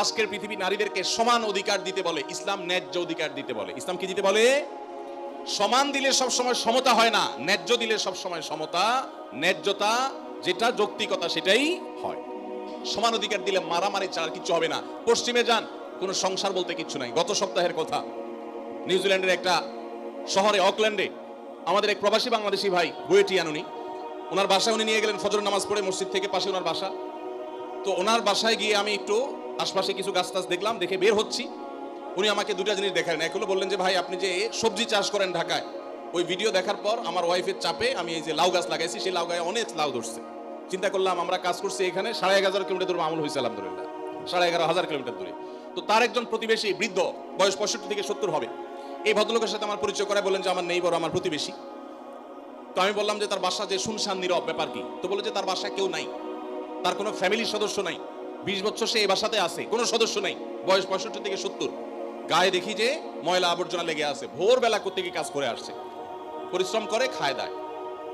আজকের পৃথিবী নারীদেরকে সমান অধিকার দিতে বলে, ইসলাম ন্যায্য অধিকার দিতে বলে। ইসলাম কি দিতে বলে? সমান দিলে সব সময় সমতা হয় না, ন্যায্য দিলে সব সময় সমতা, ন্যায্যতা যেটা যৌক্তিকতা সেটাই হয়। সমান অধিকার দিলে মারামারি ছাড়া কিছু হবে না। পশ্চিমে যান, কোনো সংসার বলতে কিছু নাই। গত সপ্তাহের কথা, নিউজিল্যান্ডের একটা শহরে অকল্যান্ডে আমাদের এক প্রবাসী বাংলাদেশি ভাই বুয়েটিয়ান, ওনার বাসায় উনি নিয়ে গেলেন ফজর নামাজ পড়ে, মসজিদ থেকে পাশে ওনার বাসা। তো ওনার বাসায় গিয়ে আমি একটু আশপাশে কিছু গাছ টাছ দেখলাম, দেখে বের হচ্ছি। উনি আমাকে দুটা জিনিস দেখালেন। এক হলো বললেন যে ভাই আপনি যে সবজি চাষ করেন ঢাকায়, ওই ভিডিও দেখার পর আমার ওয়াইফের চাপে আমি এই যে লাউ গাছ লাগাইছি, সেই লাউ গায়ে অনেক লাউ ধরছে। চিন্তা করলাম আমরা কাজ করছি এখানে 11,500 কিলোমিটার দূরে আমল হয়েছে আলহামদুলিল্লাহ, 11,500 কিলোমিটার দূরে। তো তার একজন প্রতিবেশী বৃদ্ধ, বয়স 65 থেকে 70 হবে, এই ভদ্রলোকের সাথে আমার পরিচয় করে বললেন যে আমার নেইবার, আমার প্রতিবেশী। তো আমি বললাম যে তার বাসা যে শুনশান নীরব, ব্যাপার কি? তো বলে যে তার বাসায় কেউ নাই, তার কোনো ফ্যামিলির সদস্য নাই, 20 বছর সে এই বাসাতে আছে, কোনো সদস্য নাই, বয়স 65 থেকে 70। গায়ে দেখি যে ময়লা আবর্জনা লেগে আছে, ভোরবেলা করতে গিয়ে কাজ করে আসছে, পরিশ্রম করে খায় দায়।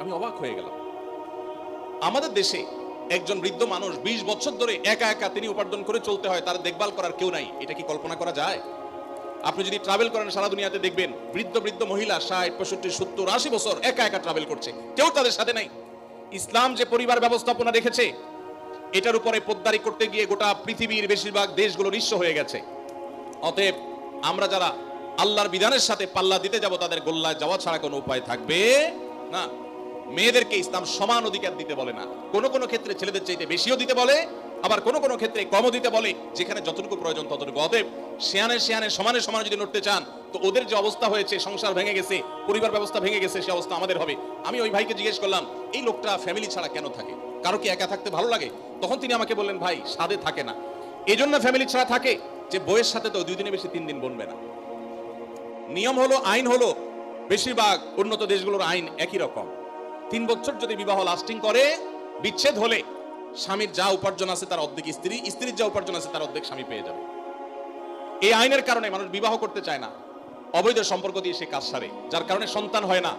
আমি অবাক হয়ে গেলাম। আমাদের দেশে একজন বৃদ্ধ মানুষ 20 বছর ধরে একা একা তিনি উপার্জন করে চলতে হয়, তার দেখভাল করার কেউ নাই। এটা কি কল্পনা করা যায়? আপনি যদি ট্রাভেল করেন সারা দুনিয়াতে দেখবেন বৃদ্ধ বৃদ্ধ মহিলা 60, 65, 70, 80 বছর একা একা ট্রাভেল করছে, কেউ তাদের সাথে নাই। ইসলাম যে পরিবার ব্যবস্থাপনা রেখেছে, এটার উপরে পোদ্দারি করতে গিয়ে গোটা পৃথিবীর বেশিরভাগ দেশগুলো নিঃস্ব হয়ে গেছে। অতএব আমরা যারা আল্লাহর বিধানের সাথে পাল্লা দিতে যাব, তাদের গোল্লায় যাওয়া ছাড়া কোনো উপায় থাকবে না। মেয়েদেরকে ইসলাম সমান অধিকার দিতে বলে না, কোনো কোনো ক্ষেত্রে ছেলেদের চাইতে বেশিও দিতে বলে, আবার কোনো কোনো ক্ষেত্রে কমও দিতে বলে, যেখানে যতটুকু প্রয়োজন ততটুকু। অতএব শিয়ানে সমানে সমানে যদি নড়তে চান, তো ওদের যে অবস্থা হয়েছে, সংসার ভেঙে গেছে, পরিবার ব্যবস্থা ভেঙে গেছে, সে অবস্থা আমাদের হবে। আমি ওই ভাইকে জিজ্ঞেস করলাম, এই লোকটা ফ্যামিলি ছাড়া কেন থাকে? কারো কি একা থাকতে ভালো লাগে? তখন তিনি আমাকে বললেন, ভাই সাধে থাকে না, এই জন্য ফ্যামিলি ছাড়া থাকে যে বইয়ের সাথে তো 2 দিনে বেশি 3 দিন বনবে না। নিয়ম হলো, আইন হলো, বেশিরভাগ উন্নত দেশগুলোর আইন একই রকম। 3 বছর যদি বিবাহ লাস্টিং করে, বিচ্ছেদ হলে স্বামীর যা উপার্জন আছে তার অর্ধেক স্ত্রী, স্ত্রীর যা উপার্জন আছে তার অর্ধেক স্বামী পেয়ে যাবে। এই আইনের কারণে মানুষ বিবাহ করতে চায় না, অবৈধ সম্পর্ক দিয়ে সে কাজ সারে, যার কারণে সন্তান হয় না,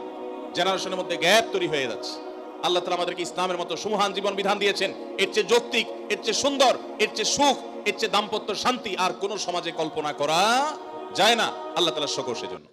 জেনারেশনের মধ্যে গ্যাপ তৈরি হয়ে যাচ্ছে। আল্লাহ তাআলা আমাদেরকে ইসলামের মতো সুমহান জীবন বিধান দিয়েছেন, এর চেয়ে যৌক্তিক, এর চেয়ে সুন্দর, এর চেয়ে সুখ, এর চেয়ে দাম্পত্য শান্তি আর কোন সমাজে কল্পনা করা যায় না। আল্লাহ তাআলার শুকর সেজন্য।